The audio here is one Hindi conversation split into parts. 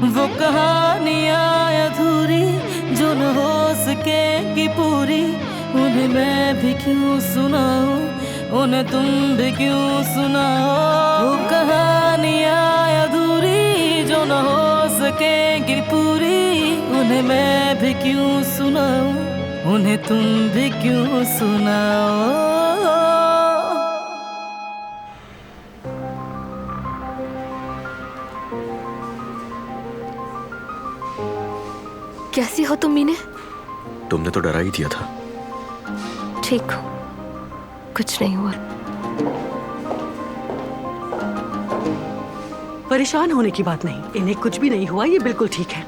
वो कहानियाँ अधूरी जो न हो सकेगी पूरी, उन्हें मैं भी क्यों सुनाऊं, उन्हें तुम भी क्यों सुनाओ। वो कहानियाँ अधूरी जो न हो सकेगी पूरी, उन्हें मैं भी क्यों सुनाऊं, उन्हें तुम भी क्यों सुनाओ। कैसी हो तुम मीने? तुमने तो डरा ही दिया था। ठीक हो, कुछ नहीं हुआ। परेशान होने की बात नहीं, इन्हें कुछ भी नहीं हुआ, ये बिल्कुल ठीक है।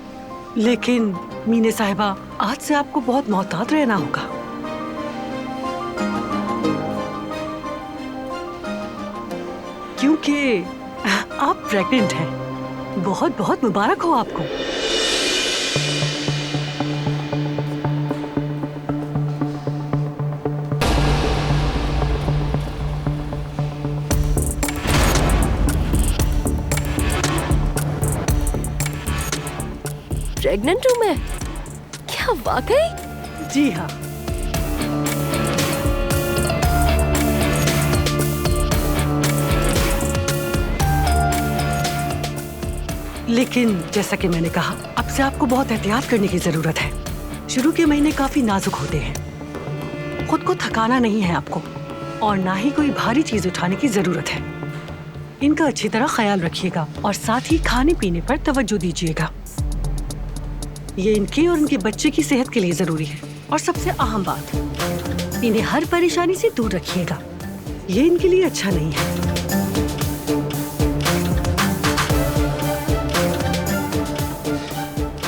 लेकिन मीने साहिबा, आज से आपको बहुत मोहतात रहना होगा। क्योंकि आप प्रेग्नेंट हैं। बहुत बहुत मुबारक हो आपको। प्रेग्नेंट हूँ मैं? क्या वाकई? जी हाँ। लेकिन जैसा कि मैंने कहा, अब से आपको बहुत एहतियात करने की जरूरत है। शुरू के महीने काफी नाजुक होते हैं। खुद को थकाना नहीं है आपको, और ना ही कोई भारी चीज उठाने की जरूरत है। इनका अच्छी तरह ख्याल रखिएगा और साथ ही खाने पीने पर तवज्जो दीजिएगा। ये इनके और इनके बच्चे की सेहत के लिए जरूरी है। और सबसे अहम बात, इन्हें हर परेशानी से दूर रखिएगा। ये इनके लिए अच्छा नहीं है।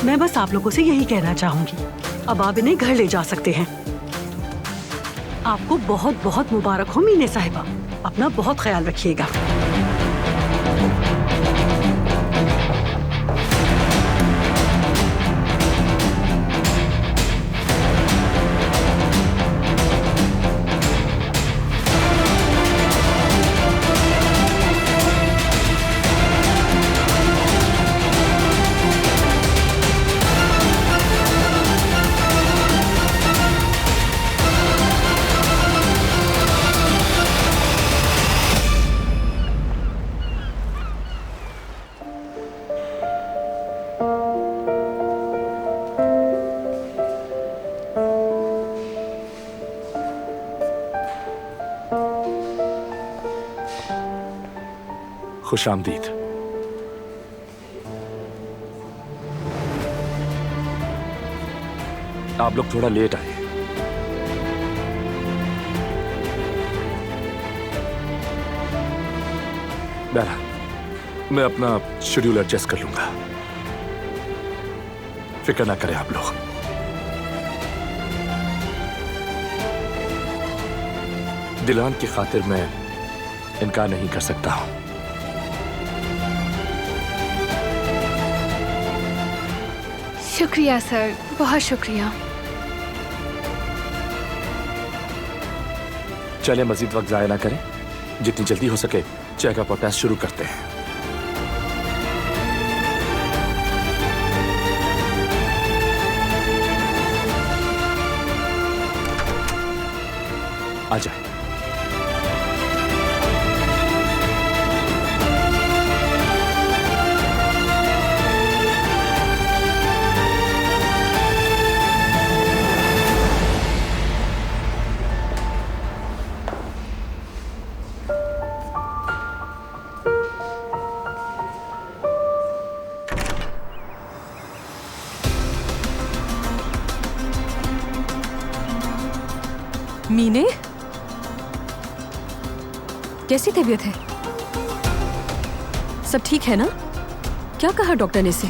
मैं बस आप लोगों से यही कहना चाहूंगी। अब आप इन्हें घर ले जा सकते हैं। आपको बहुत बहुत मुबारक हो मीने साहिबा। अपना बहुत ख्याल रखिएगा। खुश आमदीद। आप लोग थोड़ा लेट आए। बहरहाल मैं अपना शेड्यूल एडजस्ट कर लूंगा, फिक्र ना करें आप लोग। दिलान की खातिर मैं इनकार नहीं कर सकता हूं। शुक्रिया सर, बहुत शुक्रिया। चलें मजीद वक्त जाया ना करें, जितनी जल्दी हो सके चेकअप और टेस्ट शुरू करते हैं। आ जाए। मीने, कैसी तबीयत है? सब ठीक है ना? क्या कहा डॉक्टर ने इसे?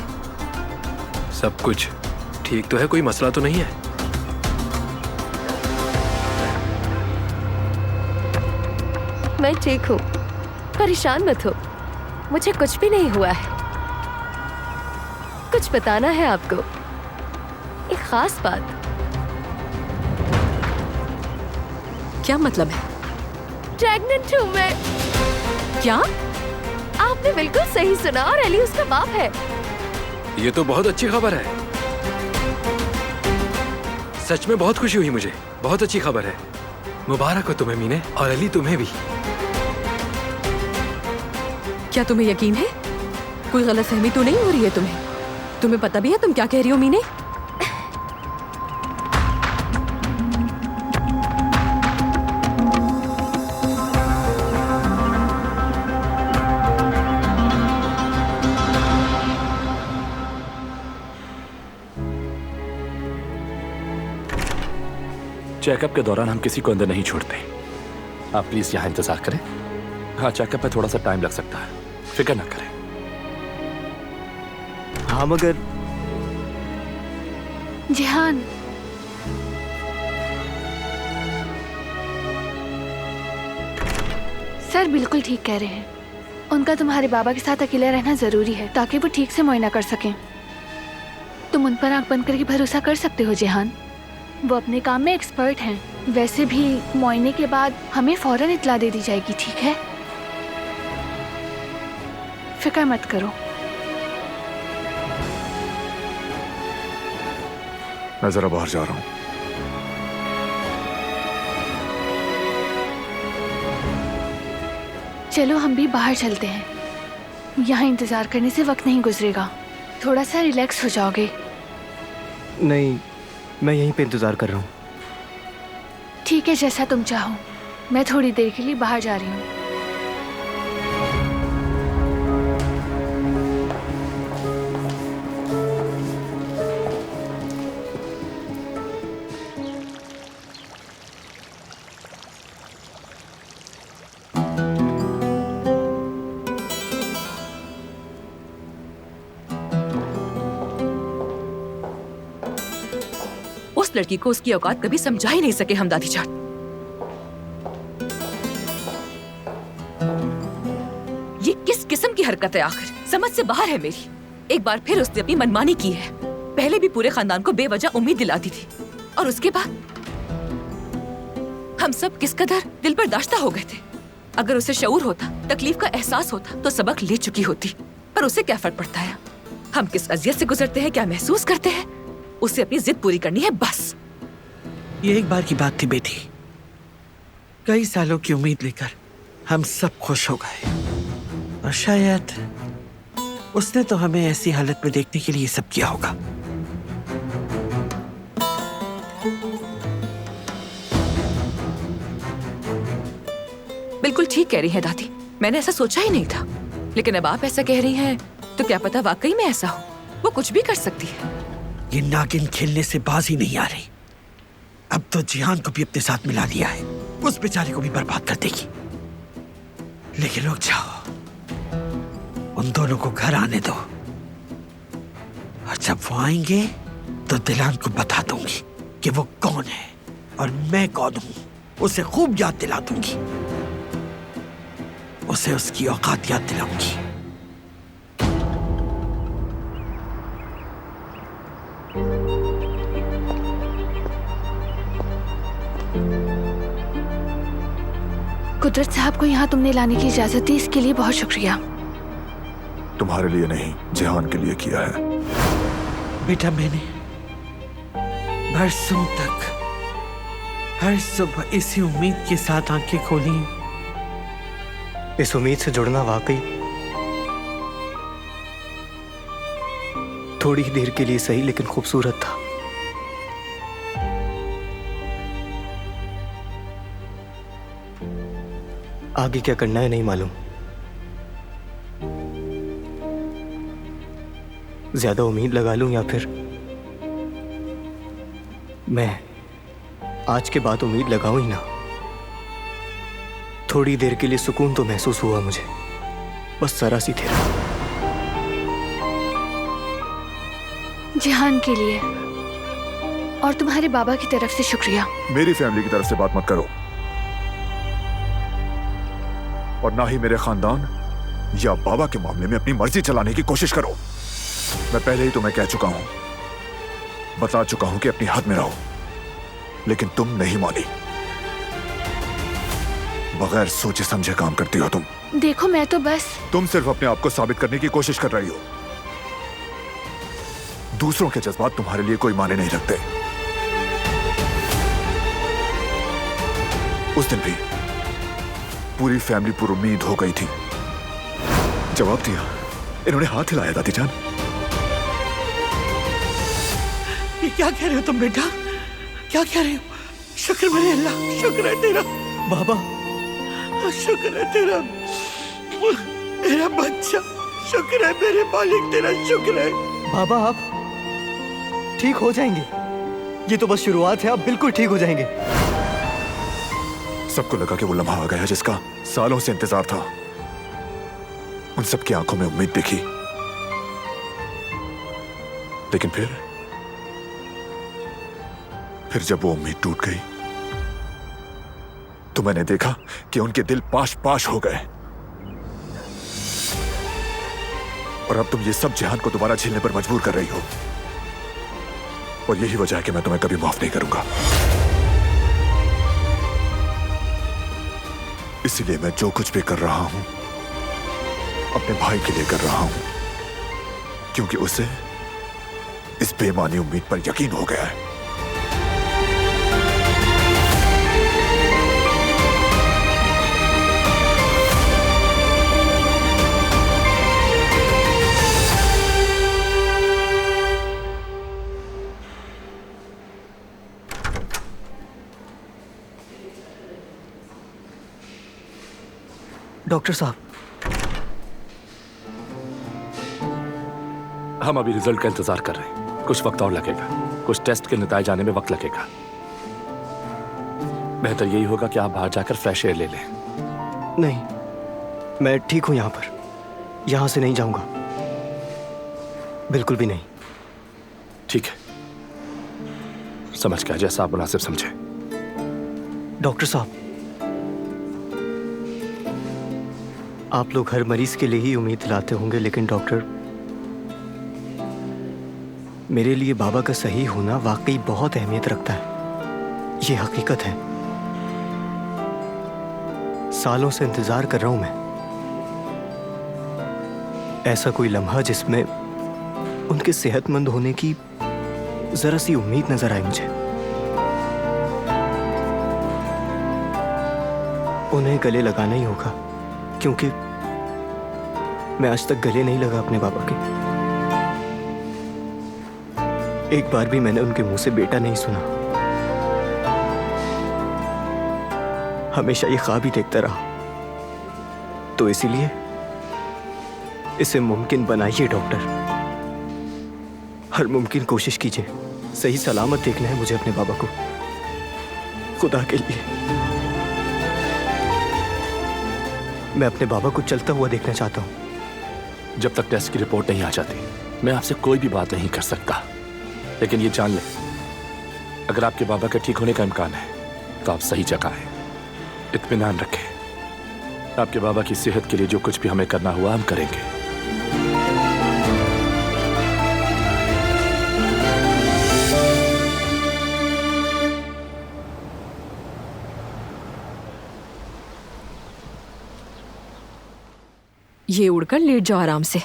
सब कुछ ठीक तो है, कोई मसला तो नहीं है। मैं ठीक हूँ, परेशान मत हो। मुझे कुछ भी नहीं हुआ है। कुछ बताना है आपको, एक खास बात। क्या मतलब है? प्रेग्नेंट हूँ मैं। क्या? आपने बिल्कुल सही सुना, और एली उसका बाप है। ये तो बहुत अच्छी खबर है। सच में बहुत खुशी हुई मुझे। बहुत अच्छी खबर है। मुबारक हो तुम्हें मीने, और अली तुम्हें भी। क्या तुम्हें यकीन है? कोई गलतफहमी तो नहीं हो रही है तुम्हें? तुम्हें पता भी है तुम क्या कह रही हो मीने? चेकअप के दौरान हम किसी को अंदर नहीं छोड़ते। आप प्लीज यहाँ इंतजार करें। हाँ, चेकअप में थोड़ा सा टाइम लग सकता है, फिक्र ना करें। हाँ मगर जिहान, सर बिल्कुल ठीक कह रहे हैं। उनका तुम्हारे बाबा के साथ अकेले रहना जरूरी है ताकि वो ठीक से मुआयना कर सकें। तुम उन पर आंख बंद करके भरोसा कर सकते हो जिहान। वो अपने काम में एक्सपर्ट हैं। वैसे भी मुआयने के बाद हमें फौरन इत्तला दे दी जाएगी, ठीक है? फिक्र मत करो। मैं जरा बाहर जा रहा हूँ। चलो हम भी बाहर चलते हैं। यहाँ इंतजार करने से वक्त नहीं गुजरेगा। थोड़ा सा रिलैक्स हो जाओगे। नहीं, मैं यहीं पे इंतजार कर रहा हूँ। ठीक है, जैसा तुम चाहो। मैं थोड़ी देर के लिए बाहर जा रही हूँ। उस लड़की को उसकी औकात कभी समझा ही नहीं सके हम दादी जान। ये किस किस्म की हरकत है आखिर? समझ से बाहर है मेरी। एक बार फिर उसने अपनी मनमानी की है। पहले भी पूरे खानदान को बेवजह उम्मीद दिलाती थी, और उसके बाद हम सब किस कदर दिल पर दाश्ता हो गए थे। अगर उसे शऊर होता, तकलीफ का एहसास होता तो सबक ले चुकी होती। पर उसे क्या फर्क पड़ता है हम किस अजियत से गुजरते हैं, क्या महसूस करते हैं। उसे अपनी जिद पूरी करनी है बस। ये एक बार की बात थी बेटी। कई सालों की उम्मीद लेकर हम सब खुश हो गए, और शायद उसने तो हमें ऐसी हालत में देखने के लिए सब किया होगा। बिल्कुल ठीक कह रही है दादी। मैंने ऐसा सोचा ही नहीं था, लेकिन अब आप ऐसा कह रही हैं तो क्या पता वाकई में ऐसा हो। वो कुछ भी कर सकती है। ये नागिन खेलने से बाज ही नहीं आ रही। अब तो जिहान को भी अपने साथ मिला लिया है। उस बेचारे को भी बर्बाद कर देगी। लेकिन रुक जाओ, उन दोनों को घर आने दो, और जब वो आएंगे तो दिलान को बता दूंगी कि वो कौन है और मैं कौन हूं। उसे खूब याद दिला दूंगी। उसे उसकी औकात याद दिलाऊंगी। कुदरत साहब को यहाँ तुमने लाने की इजाजत दी, इसके लिए बहुत शुक्रिया। तुम्हारे लिए नहीं, जिहान के लिए किया है। बेटा, मैंने बरसों तक हर सुबह इसी उम्मीद के साथ आंखें खोली। इस उम्मीद से जुड़ना वाकई थोड़ी ही देर के लिए सही, लेकिन खूबसूरत था। आगे क्या करना है नहीं मालूम। ज्यादा उम्मीद लगा लूं या फिर मैं आज के बाद उम्मीद लगाऊं ही ना। थोड़ी देर के लिए सुकून तो महसूस हुआ मुझे, बस जरा सी देर। जिहान के लिए और तुम्हारे बाबा की तरफ से शुक्रिया। मेरी फैमिली की तरफ से बात मत करो, और ना ही मेरे खानदान या बाबा के मामले में अपनी मर्जी चलाने की कोशिश करो। मैं पहले ही तुम्हें कह चुका हूं, बता चुका हूं कि अपनी हद में रहो, लेकिन तुम नहीं मानी। बगैर सोचे समझे काम करती हो तुम। देखो, मैं तो बस तुम सिर्फ अपने आप को साबित करने की कोशिश कर रही हो। दूसरों के जज्बात तुम्हारे लिए कोई माने नहीं रखते। उस दिन भी पूरी फैमिली पूरी उम्मीद हो गई थी। जवाब दिया, इन्होंने हाथ हिलाया दादी जान। ये क्या कह रहे हो तुम बेटा? क्या कह रहे हो? शुक्र मेरे अल्लाह, शुक्र है तेरा बाबा, शुक्र है तेरा मेरा बच्चा, शुक्र है मेरे मालिक, तेरा शुक्र है। बाबा आप ठीक हो जाएंगे, ये तो बस शुरुआत है, आप बिल्कुल ठीक हो जाएंगे। सबको लगा कि वो लम्हा आ गया जिसका सालों से इंतजार था। उन सबकी आंखों में उम्मीद दिखी, लेकिन फिर जब वो उम्मीद टूट गई तो मैंने देखा कि उनके दिल पाश पाश हो गए। और अब तुम ये सब जहान को दोबारा झेलने पर मजबूर कर रही हो, और यही वजह है कि मैं तुम्हें कभी माफ नहीं करूंगा। इसीलिए मैं जो कुछ भी कर रहा हूं अपने भाई के लिए कर रहा हूं, क्योंकि उसे इस बेमानी उम्मीद पर यकीन हो गया है। डॉक्टर साहब, हम अभी रिजल्ट का इंतजार कर रहे हैं। कुछ वक्त और लगेगा, कुछ टेस्ट के नतीजे आने में वक्त लगेगा। बेहतर यही होगा कि आप बाहर जाकर फ्रेश एयर ले लें। नहीं, मैं ठीक हूं यहाँ पर, यहाँ से नहीं जाऊंगा, बिल्कुल भी नहीं। ठीक है, समझ गया, जैसा आप मुनासिब समझे। डॉक्टर साहब, आप लोग हर मरीज के लिए ही उम्मीद दिलाते होंगे, लेकिन डॉक्टर, मेरे लिए बाबा का सही होना वाकई बहुत अहमियत रखता है। ये हकीकत है। सालों से इंतजार कर रहा हूं मैं, ऐसा कोई लम्हा जिसमें उनके सेहतमंद होने की जरा सी उम्मीद नजर आई मुझे। उन्हें गले लगाना ही होगा, क्योंकि मैं आज तक गले नहीं लगा अपने बाबा के। एक बार भी मैंने उनके मुंह से बेटा नहीं सुना। हमेशा ये ख्वाब ही देखता रहा। तो इसीलिए इसे मुमकिन बनाइए डॉक्टर। हर मुमकिन कोशिश कीजिए। सही सलामत देखना है मुझे अपने बाबा को, खुदा के लिए। मैं अपने बाबा को चलता हुआ देखना चाहता हूं। जब तक टेस्ट की रिपोर्ट नहीं आ जाती, मैं आपसे कोई भी बात नहीं कर सकता। लेकिन ये जान लें, अगर आपके बाबा के ठीक होने का इम्कान है तो आप सही जगह हैं। इत्मीनान रखें। आपके बाबा की सेहत के लिए जो कुछ भी हमें करना हुआ हम करेंगे। ये उड़कर लेट जाओ आराम से।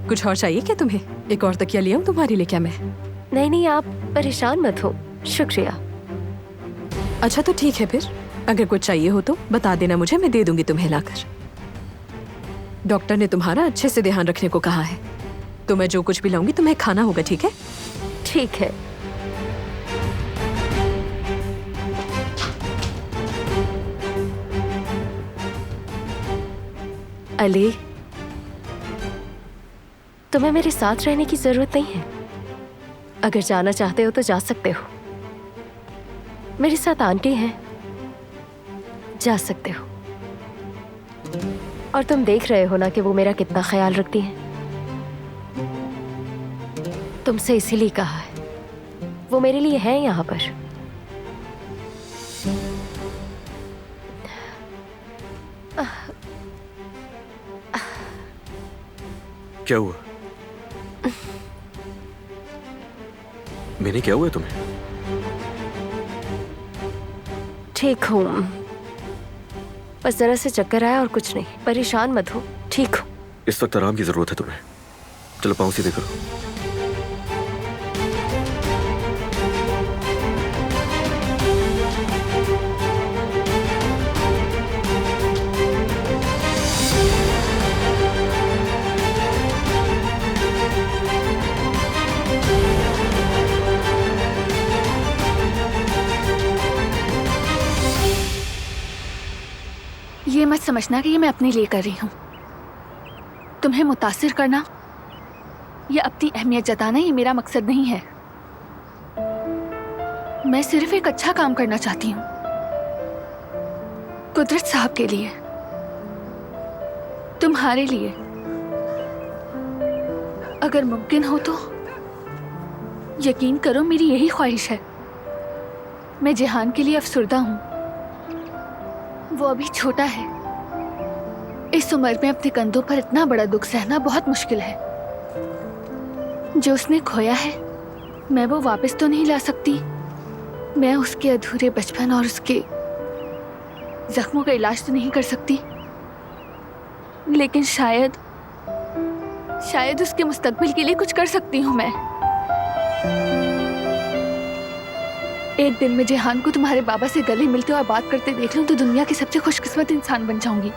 कुछ और चाहिए क्या तुम्हें? एक और तकिया ले आऊं तुम्हारे लिए क्या मैं? नहीं नहीं, आप परेशान मत हो, शुक्रिया। अच्छा तो ठीक है, फिर अगर कुछ चाहिए हो तो बता देना मुझे, मैं दे दूंगी तुम्हें लाकर। डॉक्टर ने तुम्हारा अच्छे से ध्यान रखने को कहा है, तो मैं जो कुछ भी लाऊंगी तुम्हें खाना होगा, ठीक है? ठीक है। अली, तुम्हें मेरे साथ रहने की जरूरत नहीं है। अगर जाना चाहते हो तो जा सकते हो। मेरे साथ आंटी हैं, जा सकते हो। और तुम देख रहे हो ना कि वो मेरा कितना ख्याल रखती हैं। तुमसे इसीलिए कहा है, वो मेरे लिए है यहाँ पर। क्या हुआ? मैंने क्या हुआ तुम्हें? ठीक हूँ, बस जरा से चक्कर आया और कुछ नहीं। परेशान मत हो, ठीक हो। इस वक्त आराम की जरूरत है तुम्हें। चलो पाँव सीधे करो। ये मत समझना कि ये मैं अपने लिए कर रही हूँ। तुम्हें मुतासिर करना या अपनी अहमियत जताना ये मेरा मकसद नहीं है। मैं सिर्फ एक अच्छा काम करना चाहती हूँ, कुदरत साहब के लिए, तुम्हारे लिए। अगर मुमकिन हो तो यकीन करो मेरी यही ख्वाहिश है। मैं जिहान के लिए अफसुर्दा हूँ। वो अभी छोटा है। इस उम्र में अपने कंधों पर इतना बड़ा दुख सहना बहुत मुश्किल है। जो उसने खोया है मैं वो वापस तो नहीं ला सकती। मैं उसके अधूरे बचपन और उसके जख्मों का इलाज तो नहीं कर सकती, लेकिन शायद उसके मुस्तकबिल के लिए कुछ कर सकती हूँ मैं। एक दिन मैं जिहान को तुम्हारे बाबा से गले मिलते और बात करते देख लूं तो दुनिया की सबसे खुशकिस्मत इंसान बन जाऊंगी।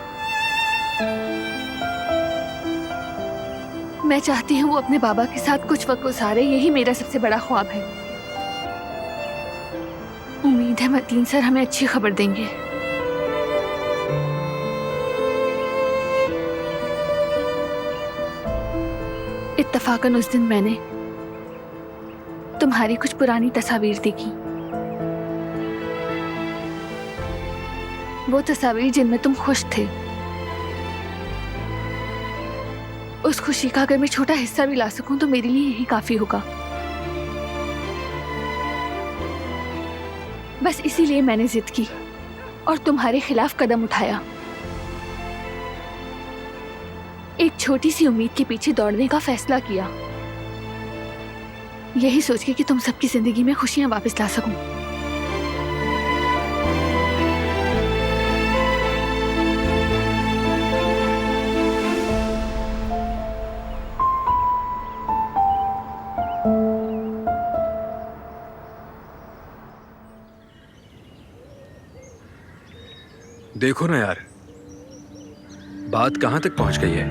मैं चाहती हूँ वो अपने बाबा के साथ कुछ वक्त गुजारे। यही मेरा सबसे बड़ा ख्वाब है। उम्मीद है मतीन सर हमें अच्छी खबर देंगे। इत्तफाकन उस दिन मैंने तुम्हारी कुछ पुरानी तस्वीर देखी। वो तस्वीर जिनमें तुम खुश थे। उस खुशी का अगर मैं छोटा हिस्सा भी ला सकूं तो मेरे लिए यही काफी होगा। बस इसीलिए मैंने जिद की और तुम्हारे खिलाफ कदम उठाया। एक छोटी सी उम्मीद के पीछे दौड़ने का फैसला किया, यही सोच के कि तुम सबकी जिंदगी में खुशियां वापस ला सकूं। देखो ना यार, बात कहां तक पहुंच गई है।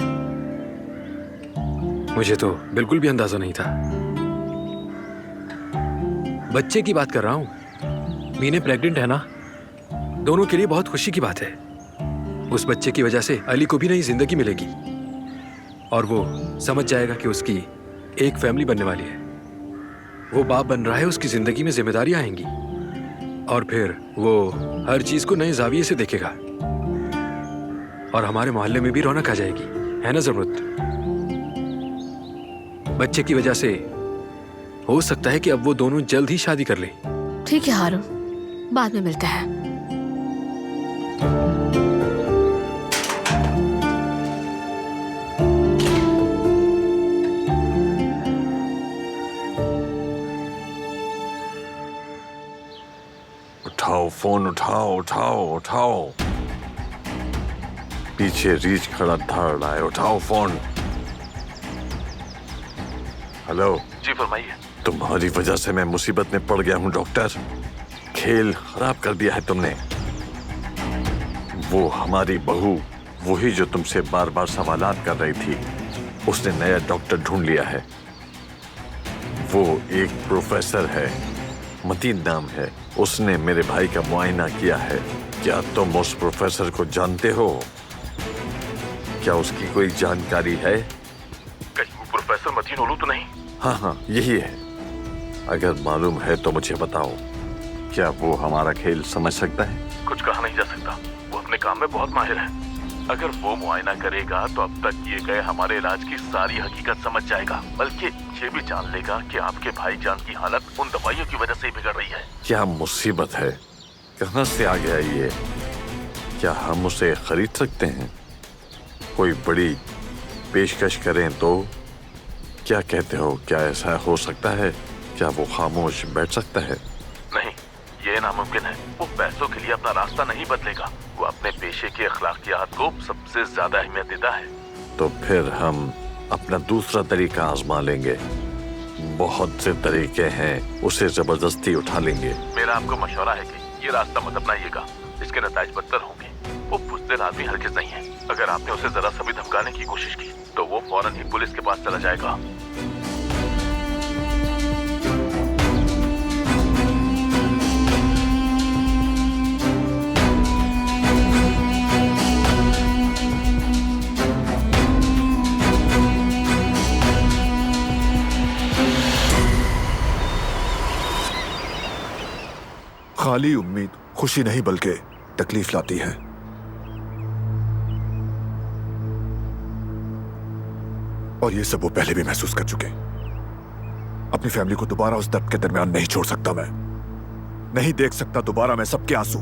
मुझे तो बिल्कुल भी अंदाजा नहीं था। बच्चे की बात कर रहा हूं। मीने प्रेग्नेंट है ना। दोनों के लिए बहुत खुशी की बात है। उस बच्चे की वजह से अली को भी नई जिंदगी मिलेगी और वो समझ जाएगा कि उसकी एक फैमिली बनने वाली है। वो बाप बन रहा है, उसकी जिंदगी में जिम्मेदारियां आएंगी और फिर वो हर चीज को नए जाविये से देखेगा और हमारे मोहल्ले में भी रौनक आ जाएगी, है ना ज़रूरत। बच्चे की वजह से हो सकता है कि अब वो दोनों जल्द ही शादी कर लें। ठीक है हारून, बाद में मिलते हैं। उठाओ फोन, उठाओ उठाओ उठाओ। पीछे रीच खड़ा धाड़ रहा है, उठाओ फोन। हेलो जी फरमाइए। तुम्हारी वजह से मैं मुसीबत में पड़ गया हूँ डॉक्टर। खेल खराब कर दिया है तुमने। वो हमारी बहू, वही जो तुमसे बार बार सवालात कर रही थी, उसने नया डॉक्टर ढूंढ लिया है। वो एक प्रोफेसर है, मतीन नाम है। उसने मेरे भाई का मुआयना किया है। क्या तुम उस प्रोफेसर को जानते हो? क्या उसकी कोई जानकारी है? कहीं वो प्रोफेसर मतीन ओलू तो नहीं? हाँ हाँ यही है। अगर मालूम है तो मुझे बताओ, क्या वो हमारा खेल समझ सकता है? कुछ कहा नहीं जा सकता। वो अपने काम में बहुत माहिर है। अगर वो मुआयना करेगा तो अब तक किए गए हमारे इलाज की सारी हकीकत समझ जाएगा, बल्कि ये भी जान लेगा कि आपके भाईजान की हालत उन दवाइयों की वजह से ही बिगड़ रही है। क्या मुसीबत है? कहाँ से आ गया ये? क्या हम उसे खरीद सकते हैं? कोई बड़ी पेशकश करें तो? क्या कहते हो, क्या ऐसा हो सकता है? क्या वो खामोश बैठ सकता है? नहीं, ये नामुमकिन है। वो पैसों के लिए अपना रास्ता नहीं बदलेगा। वो अपने पेशे की अखलाकियात को सबसे ज्यादा अहमियत देता है। तो फिर हम अपना दूसरा तरीका आजमा लेंगे। बहुत से तरीके हैं, उसे जबरदस्ती उठा लेंगे। मेरा आपको मशवरा है कि ये रास्ता मत अपनाइएगा, इसके नताइज बदतर होंगे। वो बुज़दिल आदमी हरगिज़ नहीं है। अगर आपने उसे जरा सा भी धमकाने की कोशिश की तो वो फौरन ही पुलिस के पास चला जाएगा। खाली उम्मीद खुशी नहीं बल्कि तकलीफ लाती है। और ये सब वो पहले भी महसूस कर चुके। अपनी फैमिली को दोबारा उस दर्द के दरमियान नहीं छोड़ सकता मैं। नहीं देख सकता दोबारा मैं सबके आंसू।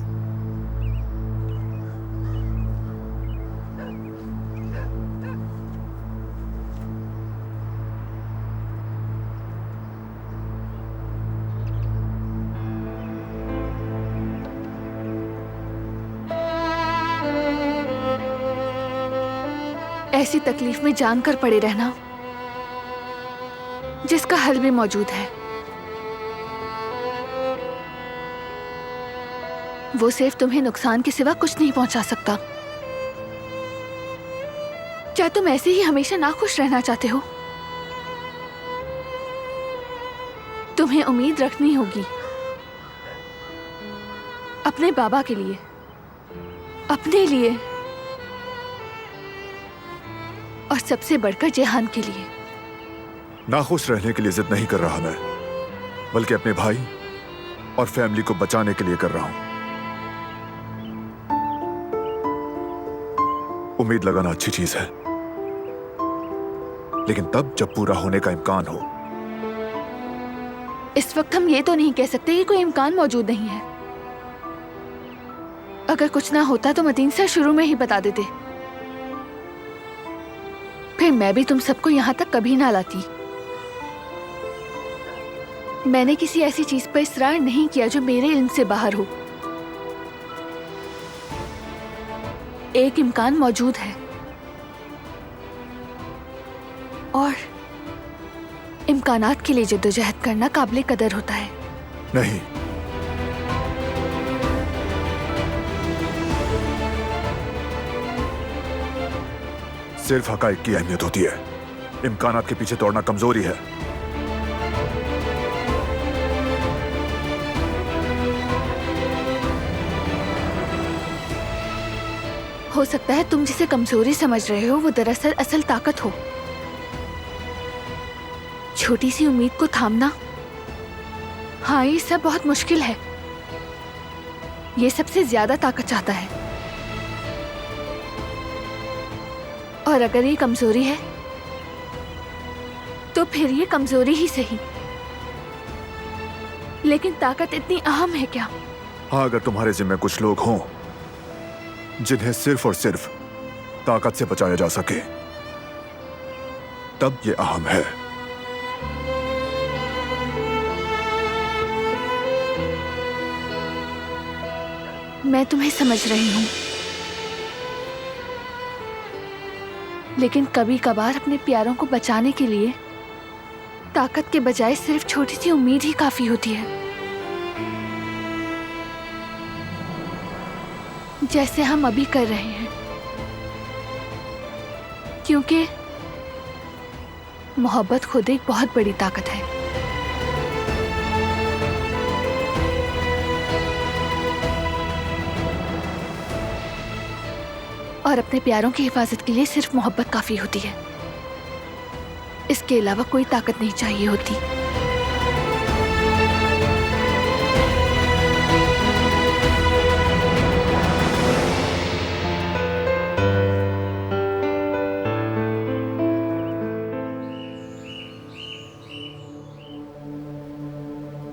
ऐसी तकलीफ में जानकर पड़े रहना जिसका हल भी मौजूद है, वो सिर्फ तुम्हें नुकसान के सिवा कुछ नहीं पहुंचा सकता। क्या तुम ऐसे ही हमेशा नाखुश रहना चाहते हो? तुम्हें उम्मीद रखनी होगी अपने बाबा के लिए, अपने लिए और सबसे बढ़कर जेहान के लिए। नाखुश रहने के लिए जिद नहीं कर रहा मैं, बल्कि अपने भाई और फैमिली को बचाने के लिए कर रहा हूं। उम्मीद लगाना अच्छी चीज है, लेकिन तब जब पूरा होने का इम्कान हो। इस वक्त हम ये तो नहीं कह सकते कि कोई इम्कान मौजूद नहीं है। अगर कुछ ना होता तो मतीन सर शुरू में ही बता देते, फिर मैं भी तुम सबको यहां तक कभी ना लाती। मैंने किसी ऐसी चीज पर इसरार नहीं किया जो मेरे इल्म से बाहर हो। एक इम्कान मौजूद है और इम्कानात के लिए जद्दोजहद करना काबिल कदर होता है। नहीं, सिर्फ हकाइक की अहमियत होती है। इम्कानात के पीछे दौड़ना कमजोरी है। हो सकता है तुम जिसे कमजोरी समझ रहे हो वो दरअसल असल ताकत हो। छोटी सी उम्मीद को थामना, हाँ ये सब बहुत मुश्किल है। ये सबसे ज्यादा ताकत चाहता है। और अगर ये कमजोरी है तो फिर ये कमजोरी ही सही, लेकिन ताकत इतनी अहम है क्या? हाँ, अगर तुम्हारे जिम्मे कुछ लोग हों जिन्हें सिर्फ और सिर्फ ताकत से बचाया जा सके, तब ये अहम है। मैं तुम्हें समझ रही हूं, लेकिन कभी कभार अपने प्यारों को बचाने के लिए ताकत के बजाय सिर्फ छोटी सी उम्मीद ही काफी होती है। जैसे हम अभी कर रहे हैं, क्योंकि मोहब्बत खुद एक बहुत बड़ी ताकत है। और अपने प्यारों की हिफाजत के लिए सिर्फ मोहब्बत काफी होती है। इसके अलावा कोई ताकत नहीं चाहिए होती।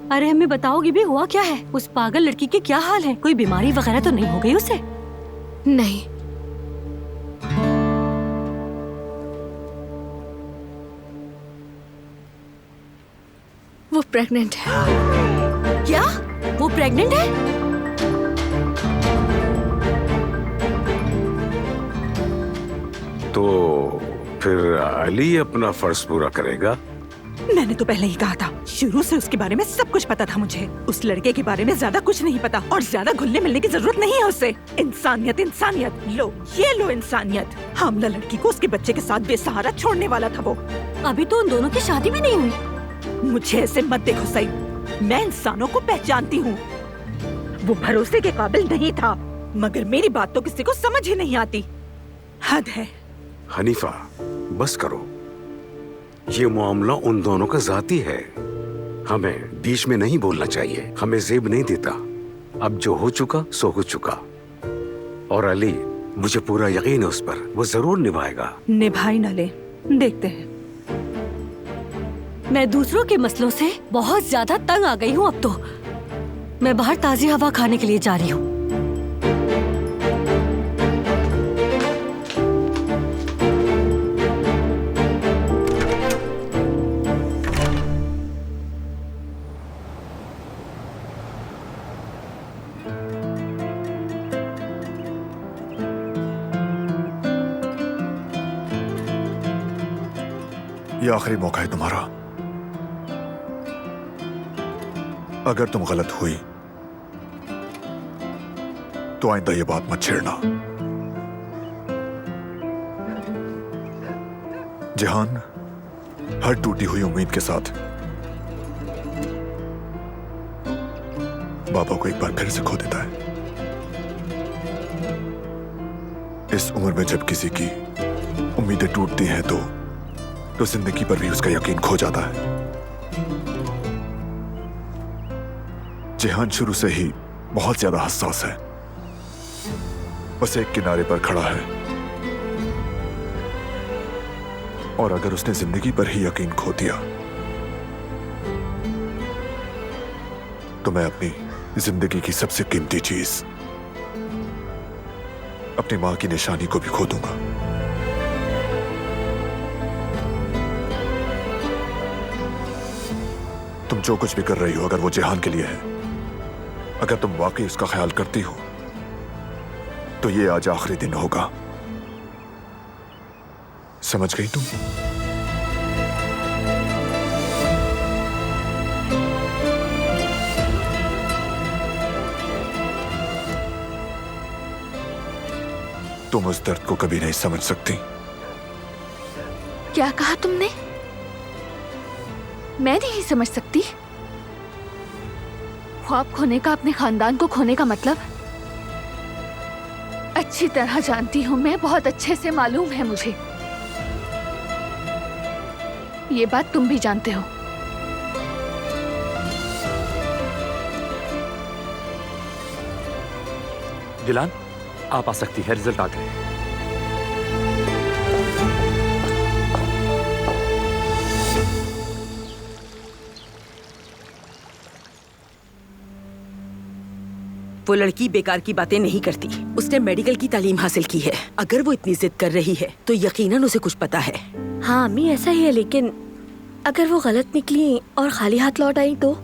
अरे हमें बताओगी भी हुआ क्या है? उस पागल लड़की के क्या हाल है? कोई बीमारी वगैरह तो नहीं हो गई उसे? नहीं, वो प्रेग्नेंट है। क्या? वो प्रेग्नेंट है? तो फिर अली अपना फर्ज पूरा करेगा। मैंने तो पहले ही कहा था, शुरू से उसके बारे में सब कुछ पता था मुझे। उस लड़के के बारे में ज्यादा कुछ नहीं पता और ज्यादा घुलने मिलने की जरूरत नहीं है उससे। इंसानियत इंसानियत, लो ये लो इंसानियत। हामला लड़की को उसके बच्चे के साथ बेसहारा छोड़ने वाला था वो। अभी तो उन दोनों की शादी भी नहीं हुई। मुझे ऐसे मत देखो सही, मैं इंसानों को पहचानती हूँ। वो भरोसे के काबिल नहीं था, मगर मेरी बात तो किसी को समझ ही नहीं आती। हद है। हनीफा बस करो, ये मामला उन दोनों का जाती है, हमें बीच में नहीं बोलना चाहिए। हमें जेब नहीं देता। अब जो हो चुका सो हो चुका। और अली, मुझे पूरा यकीन है उस पर, वो जरूर निभाएगा। निभाई न ले, देखते हैं। मैं दूसरों के मसलों से बहुत ज्यादा तंग आ गई हूँ अब तो। मैं बाहर ताजी हवा खाने के लिए जा रही हूँ। ये आखिरी मौका है तुम्हारा। अगर तुम गलत हुई तो आइंदा ये बात मत छेड़ना। जहान हर टूटी हुई उम्मीद के साथ बाबा को एक बार फिर से खो देता है। इस उम्र में जब किसी की उम्मीदें टूटती हैं तो जिंदगी पर भी उसका यकीन खो जाता है। जेहान शुरू से ही बहुत ज्यादा हसास है। बस एक किनारे पर खड़ा है और अगर उसने जिंदगी पर ही यकीन खो दिया तो मैं अपनी जिंदगी की सबसे कीमती चीज, अपनी मां की निशानी को भी खो दूंगा। तुम जो कुछ भी कर रही हो, अगर वो जेहान के लिए है, अगर तुम वाकई उसका ख्याल करती हो तो ये आज आखिरी दिन होगा। समझ गई तुम? तुम उस दर्द को कभी नहीं समझ सकती। क्या कहा तुमने? मैं नहीं समझ सकती। ख्वाब खोने का, अपने खानदान को खोने का मतलब अच्छी तरह जानती हूँ मैं, बहुत अच्छे से मालूम है मुझे। ये बात तुम भी जानते हो। दिलान, आप आ सकती है, रिजल्ट आ गए। वो लड़की बेकार की बातें नहीं करती। उसने मेडिकल की तालीम हासिल की है। अगर वो इतनी जिद कर रही है तो यकीनन उसे कुछ पता है। हाँ अम्मी, ऐसा ही है, लेकिन अगर वो गलत निकली और खाली हाथ लौट आई तो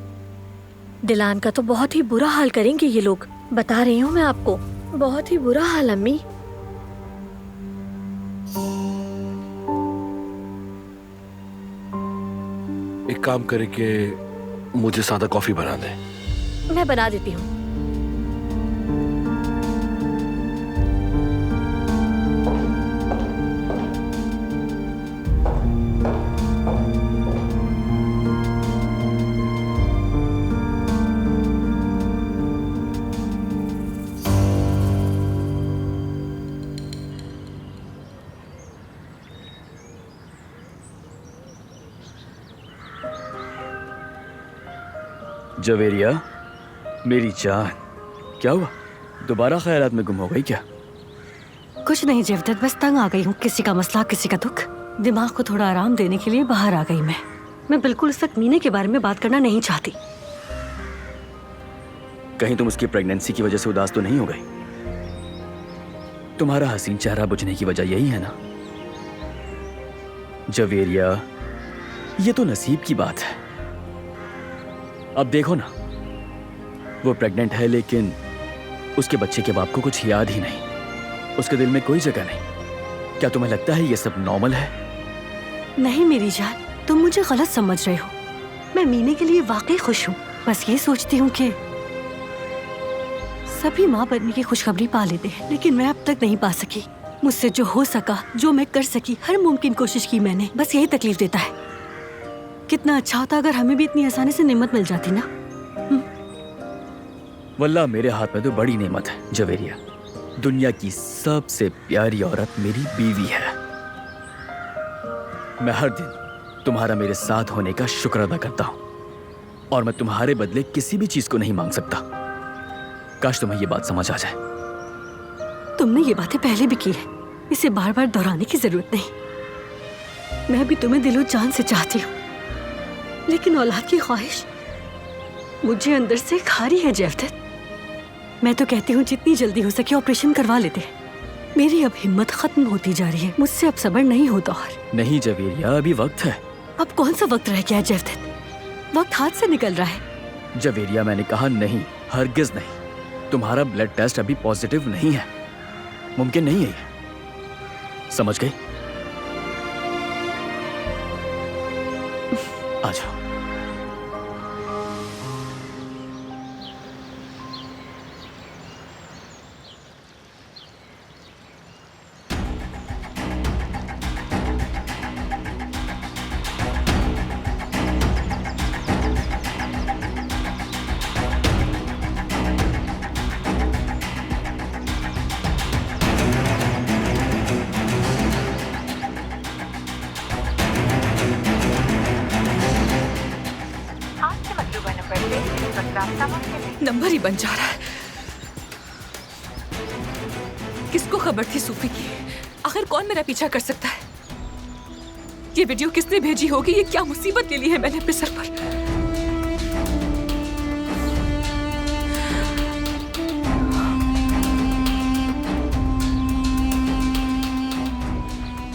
दिलान का तो बहुत ही बुरा हाल करेंगे ये लोग। बता रही हूँ मैं आपको, बहुत ही बुरा हाल अम्मी। एक काम करे कि मुझे सादा कॉफी बना दे। मैं बना देती हूँ। जवेरिया, मेरी जान, क्या हुआ? दोबारा ख्यालात में गुम हो गई क्या? कुछ नहीं जेवदत, बस तंग आ गई हूँ। किसी का मसला, किसी का दुख। दिमाग को थोड़ा आराम देने के लिए बाहर आ गई मैं बिल्कुल इस वक्त मीने के बारे में बात करना नहीं चाहती। कहीं तुम उसकी प्रेगनेंसी की वजह से उदास तो नहीं हो गई? तुम्हारा हसीन चेहरा बुझने की वजह यही है ना? जवेरिया, ये तो नसीब की बात है। अब देखो ना, वो प्रेग्नेंट है, लेकिन उसके बच्चे के बाप को कुछ याद ही नहीं। उसके दिल में कोई जगह नहीं। क्या तुम्हें लगता है ये सब नॉर्मल है? नहीं मेरी जान, तुम मुझे गलत समझ रहे हो। मैं मीने के लिए वाकई खुश हूँ। बस ये सोचती हूँ कि सभी माँ बनने की खुशखबरी पा लेते हैं, लेकिन मैं अब तक नहीं पा सकी। मुझसे जो हो सका, जो मैं कर सकी, हर मुमकिन कोशिश की मैंने। बस यही तकलीफ देता है। कितना अच्छा होता अगर हमें भी इतनी आसानी से नेमत मिल जाती ना। वल्लाह मेरे हाथ में तो बड़ी नेमत है जवेरिया। दुनिया की सबसे प्यारी औरत मेरी बीवी है। मैं हर दिन तुम्हारा मेरे साथ होने का शुक्र अदा करता हूं, और मैं तुम्हारे बदले किसी भी चीज को नहीं मांग सकता। काश तुम्हें ये बात समझ आ जाए। तुमने ये बातें पहले भी की है, इसे बार बार दोहराने की जरूरत नहीं। मैं भी तुम्हें दिलो जान से चाहती हूँ, लेकिन औलाद की ख्वाहिश मुझे अंदर से खा रही है जैवदत। मैं तो कहती हूँ जितनी जल्दी हो सके ऑपरेशन करवा लेते हैं। मेरी अब हिम्मत खत्म होती जा रही है, मुझसे अब सब्र नहीं होता। और नहीं जवेरिया, अभी वक्त है। अब कौन सा वक्त रह गया है जैवदत? वक्त हाथ से निकल रहा है। जवेरिया मैंने कहा नहीं, हरगिज नहीं। तुम्हारा ब्लड टेस्ट अभी पॉजिटिव नहीं है, मुमकिन नहीं है ये। समझ गई? आ जाओ। नंबर ही बन जा रहा है। किसको खबर थी सूफी की? आखिर कौन मेरा पीछा कर सकता है? ये वीडियो किसने भेजी होगी? ये क्या मुसीबत ले ली है मैंने अपने सर पर?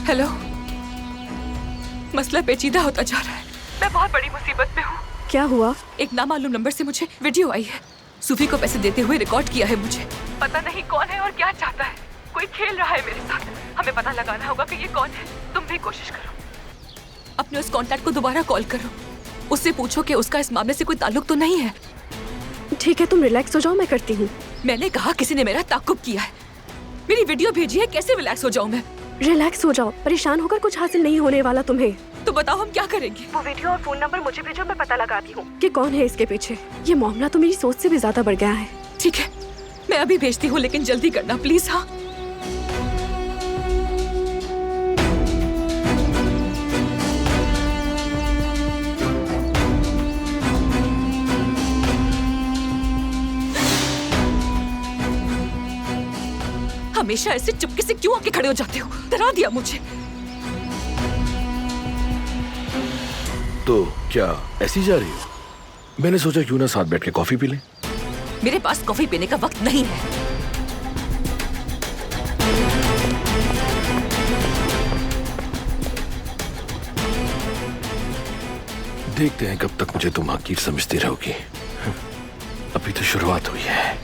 हेलो, मसला पेचीदा होता जा रहा है। मैं बहुत बड़ी मुसीबत में हूँ। क्या हुआ? एक नामालूम नंबर से मुझे वीडियो आई है। सूफी को पैसे देते हुए रिकॉर्ड किया है मुझे। पता नहीं कौन है और क्या चाहता है। कोई खेल रहा है मेरे साथ। हमें पता लगाना होगा कि ये कौन है। तुम भी कोशिश करो, अपने उस कांटेक्ट को दोबारा कॉल करो। उससे पूछो कि उसका इस मामले से कोई ताल्लुक तो नहीं है। ठीक है, तुम रिलैक्स हो जाओ, मैं करती हूँ। मैंने कहा किसी ने मेरा ताक़ुब किया है, मेरी वीडियो भेजी है। कैसे रिलैक्स हो जाऊं मैं? रिलैक्स हो जाओ, परेशान होकर कुछ हासिल नहीं होने वाला तुम्हें। तो बताओ हम क्या करेंगे? वो वीडियो और फोन नंबर मुझे भेजो, मैं पता लगाती हूँ कि कौन है इसके पीछे। ये मामला तो मेरी सोच से भी ज्यादा बढ़ गया है। ठीक है, मैं अभी भेजती हूँ, लेकिन जल्दी करना प्लीज। हाँ, हमेशा ऐसे चुपके से क्यों आके खड़े हो जाते हो? डरा दिया मुझे। तो क्या ऐसी जा रही हो? मैंने सोचा क्यों ना साथ बैठ के कॉफी पी लें। मेरे पास कॉफी पीने का वक्त नहीं है। देखते हैं कब तक मुझे तुम हकीर समझती रहोगी। अभी तो शुरुआत हुई है।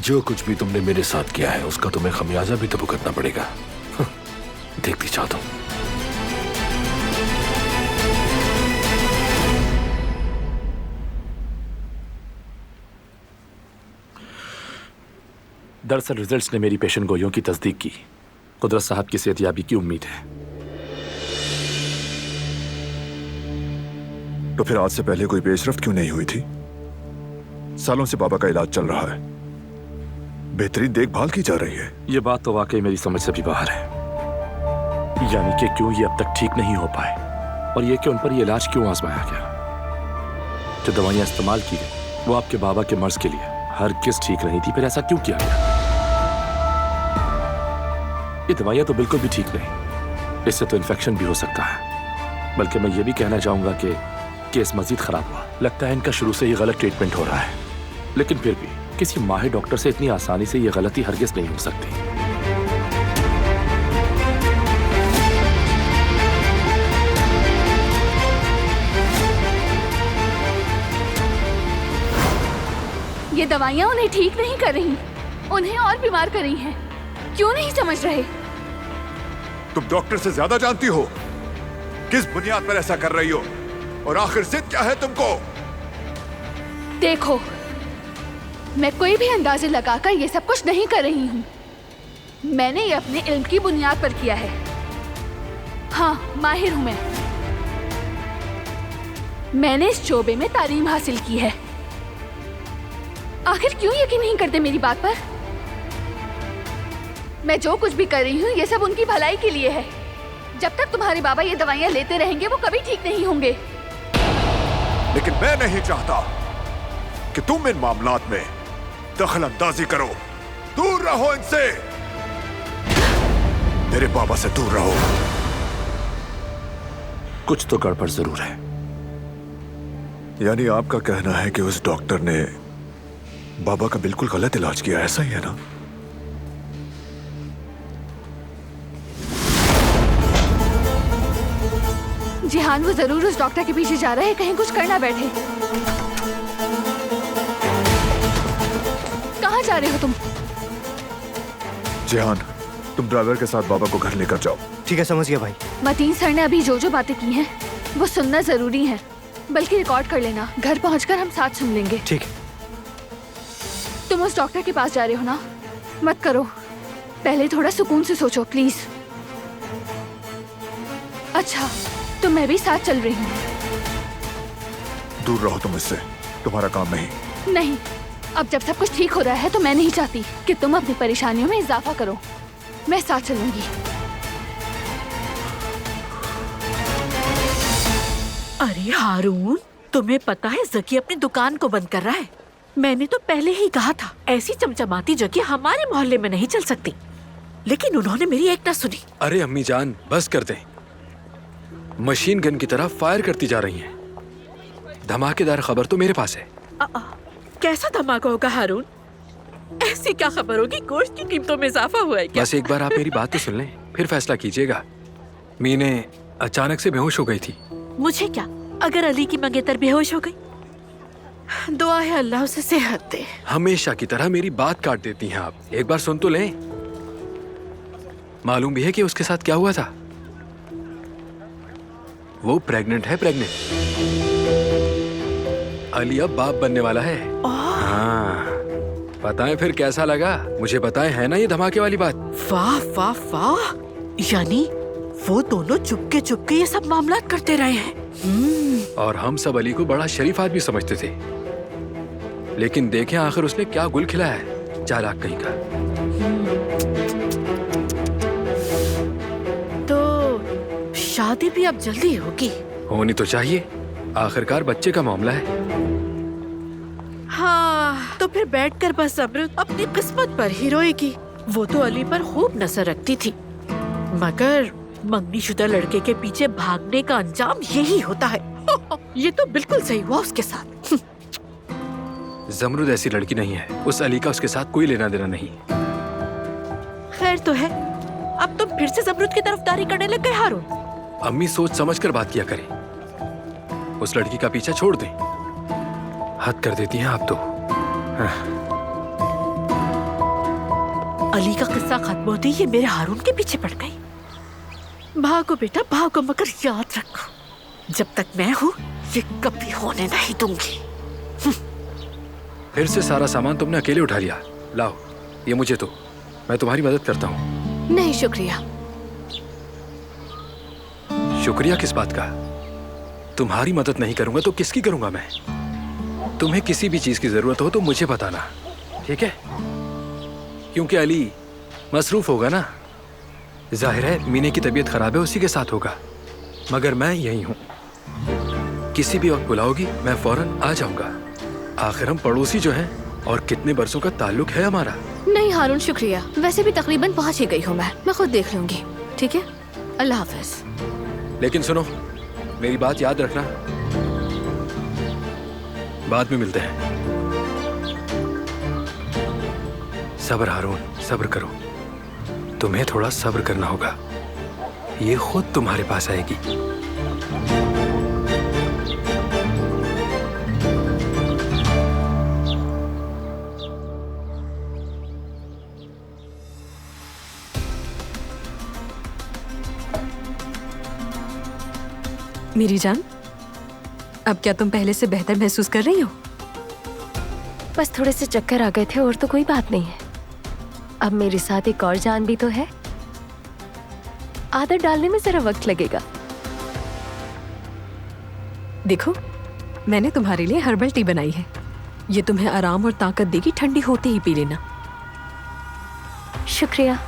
जो कुछ भी तुमने मेरे साथ किया है उसका तुम्हें खमियाजा भी तो भुगतना पड़ेगा। देखती चाहता हूं। दरअसल रिजल्ट्स ने मेरी पेशेंट गोइयों की तस्दीक की। कुदरत साहब की सेहतयाबी की उम्मीद है। तो फिर आज से पहले कोई पेशरफ्त क्यों नहीं हुई थी? सालों से बाबा का इलाज चल रहा है, बेहतरीन देखभाल की जा रही है। ये बात तो वाकई मेरी समझ से भी बाहर है। यानी कि क्यों ये अब तक ठीक नहीं हो पाए, और ये कि उन पर ये इलाज क्यों आजमाया गया। जो दवाइयां इस्तेमाल की गई वो आपके बाबा के मर्ज के लिए हरगिज़ ठीक नहीं थी। फिर ऐसा क्यों किया गया? ये दवाइयां तो बिल्कुल भी ठीक नहीं। इससे तो इन्फेक्शन भी हो सकता है। बल्कि मैं ये भी कहना चाहूंगा कि केस मजीद खराब हुआ। लगता है इनका शुरू से ही गलत ट्रीटमेंट हो रहा है। लेकिन फिर भी किसी माहिर डॉक्टर से इतनी आसानी से ये गलती हरगिज़ नहीं हो सकती। दवाइयाँ उन्हें ठीक नहीं कर रही, उन्हें और बीमार कर रही हैं। क्यों नहीं समझ रहे? तुम डॉक्टर से ज्यादा जानती हो। किस बुनियाद पर ऐसा कर रही हो और आखिर जिद क्या है तुमको? देखो, मैं कोई भी अंदाजे लगाकर ये सब कुछ नहीं कर रही हूँ। मैंने ये अपने इल्म की बुनियाद पर किया है। हाँ, माहिर हूँ मैं। मैंने इस शोबे में तालीम हासिल की है। आखिर क्यों यकीन नहीं करते मेरी बात पर? मैं जो कुछ भी कर रही हूँ ये सब उनकी भलाई के लिए है। जब तक तुम्हारे बाबा ये दवाइयाँ लेते रहेंगे वो कभी ठीक नहीं होंगे। लेकिन मैं नहीं चाहता कि तुम इन मामलात में दखल अंदाजी करो। दूर रहो इनसे। मेरे बाबा से दूर रहो। कुछ तो गड़बड़ जरूर है। यानी आपका कहना है कि उस डॉक्टर ने बाबा का बिल्कुल गलत इलाज किया, ऐसा ही है ना? जिहान, वो जरूर उस डॉक्टर के पीछे जा रहे हैं, कहीं कुछ करना बैठे। कहाँ जा रहे हो तुम? जिहान, तुम ड्राइवर के साथ बाबा को घर लेकर जाओ। ठीक है, समझ गया भाई। मतीन सर ने अभी जो जो बातें की हैं वो सुनना जरूरी है, बल्कि रिकॉर्ड कर लेना। घर पहुंचकर हम साथ सुन लेंगे। ठीक है। तुम उस डॉक्टर के पास जा रहे हो ना? मत करो, पहले थोड़ा सुकून से सोचो प्लीज। अच्छा, तो मैं भी साथ चल रही हूँ। दूर रहो तुम इससे, तुम्हारा काम नहीं। नहीं, अब जब सब कुछ ठीक हो रहा है तो मैं नहीं चाहती कि तुम अपनी परेशानियों में इजाफा करो। मैं साथ चलूंगी। अरे हारून, तुम्हें पता है जकी अपनी दुकान को बंद कर रहा है। मैंने तो पहले ही कहा था ऐसी चमचमाती जगह हमारे मोहल्ले में नहीं चल सकती, लेकिन उन्होंने मेरी एक ना सुनी। अरे अम्मी जान, बस कर दें। मशीन गन की तरह फायर करती जा रही हैं। धमाकेदार खबर तो मेरे पास है। कैसा धमाका होगा हारून? ऐसी क्या खबर होगी? गोश्त की कीमतों में इजाफा हुआ है क्या? बस एक बार आप मेरी बात तो सुन लें, फिर फैसला कीजिएगा। मीने अचानक से बेहोश हो गई थी। मुझे क्या, अगर अली की मंगेतर बेहोश हो गई? दुआ है अल्लाह उसे सेहत दे। हमेशा की तरह मेरी बात काट देती हैं आप। एक बार सुन तो लें। मालूम भी है कि उसके साथ क्या हुआ था? वो प्रेग्नेंट है, प्रेग्नेंट। अली अब बाप बनने वाला है। हाँ, बताएं फिर कैसा लगा? मुझे बताएं, है ना ये धमाके वाली बात? वाह वाह वाह, यानी वो दोनों चुपके चुपके ये सब मामला करते रहे हैं। और हम सब अली को बड़ा शरीफ आदमी समझते थे, लेकिन देखें आखिर उसने क्या गुल खिलाया है, चालाक कहीं का। तो शादी भी अब जल्दी होगी? होनी तो चाहिए, आखिरकार बच्चे का मामला है। हाँ, तो फिर बैठकर बस अमृत अपनी किस्मत पर ही रोएगी। वो तो अली पर खूब नजर रखती थी, मगर मंगनीशुदा लड़के के पीछे भागने का अंजाम यही होता है। ये तो बिल्कुल सही हुआ उसके साथ। जमरुद ऐसी लड़की नहीं है, उस अली का उसके साथ कोई लेना देना नहीं। खैर तो है, अब तुम फिर से जमरुद की तरफदारी करने लग गए हारून। अम्मी सोच समझ कर बात किया करें, उस लड़की का पीछा छोड़ दें। हद कर देती हैं आप तो। अली का किस्सा खत्म होते ही ये मेरे हारून के पीछे पड़ गई। भागो बेटा भागो, मगर याद रखो जब तक मैं हूँ ये कभी होने नहीं दूंगी। फिर से सारा सामान तुमने अकेले उठा लिया। लाओ ये मुझे दो, मैं तुम्हारी मदद करता हूँ। नहीं शुक्रिया। शुक्रिया किस बात का? तुम्हारी मदद नहीं करूंगा तो किसकी करूंगा मैं? तुम्हें किसी भी चीज की जरूरत हो तो मुझे बताना, ठीक है? क्योंकि अली मसरूफ होगा ना। जाहिर है मीने की तबीयत खराब है, उसी के साथ होगा, मगर मैं यही हूँ। किसी भी वक्त बुलाओगी मैं फौरन आ जाऊंगा। आखिर हम पड़ोसी जो हैं, और कितने बरसों का ताल्लुक है हमारा। नहीं हारून शुक्रिया, वैसे भी तकरीबन पहुंच ही गई हूँ मैं खुद देख लूंगी। ठीक है, अल्लाह हाफिज। लेकिन सुनो, मेरी बात याद रखना, बाद में मिलते हैं। सब्र हारून, सब्र करो। तुम्हें थोड़ा सब्र करना होगा, ये खुद तुम्हारे पास आएगी। मेरी जान, अब क्या तुम पहले से बेहतर महसूस कर रही हो? बस थोड़े से चक्कर आ गए थे और तो कोई बात नहीं है। अब मेरे साथ एक और जान भी तो है। आदत डालने में जरा वक्त लगेगा। देखो, मैंने तुम्हारे लिए हर्बल टी बनाई है। ये तुम्हें आराम और ताकत देगी, ठंडी होते ही पी लेना। शुक्रिया।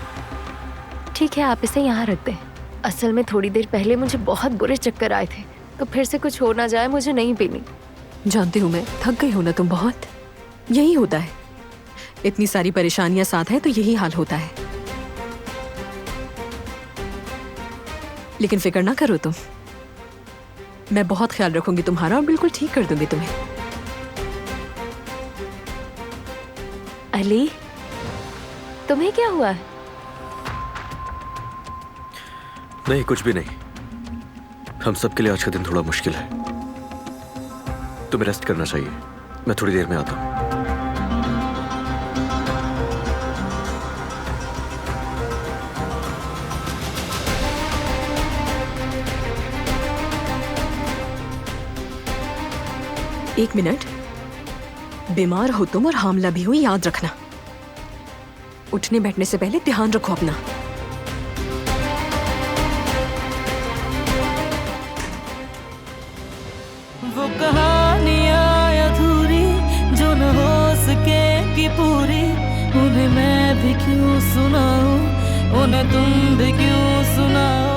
ठीक है, आप इसे यहाँ रख दें। असल में थोड़ी देर पहले मुझे बहुत बुरे चक्कर आए थे, तो फिर से कुछ हो ना जाए, मुझे नहीं पीनी। जानती हूँ मैं, थक गई हो ना तुम बहुत। यही होता है, इतनी सारी परेशानियां साथ हैं तो यही हाल होता है। लेकिन फिक्र ना करो तुम, मैं बहुत ख्याल रखूंगी तुम्हारा और बिल्कुल ठीक कर दूंगी तुम्हें। अली, तुम्हें क्या हुआ है? नहीं, कुछ भी नहीं। हम सबके लिए आज का दिन थोड़ा मुश्किल है। तुम्हें रेस्ट करना चाहिए। मैं थोड़ी देर में आता हूं। एक मिनट, बीमार हो तुम और हामला भी हो, याद रखना। उठने बैठने से पहले ध्यान रखो अपना। वो कहानियाँ अधूरी जो न हो सकेगी पूरी, उन्हें मैं भी क्यों सुनाऊं, उन्हें तुम भी क्यों सुनाओ।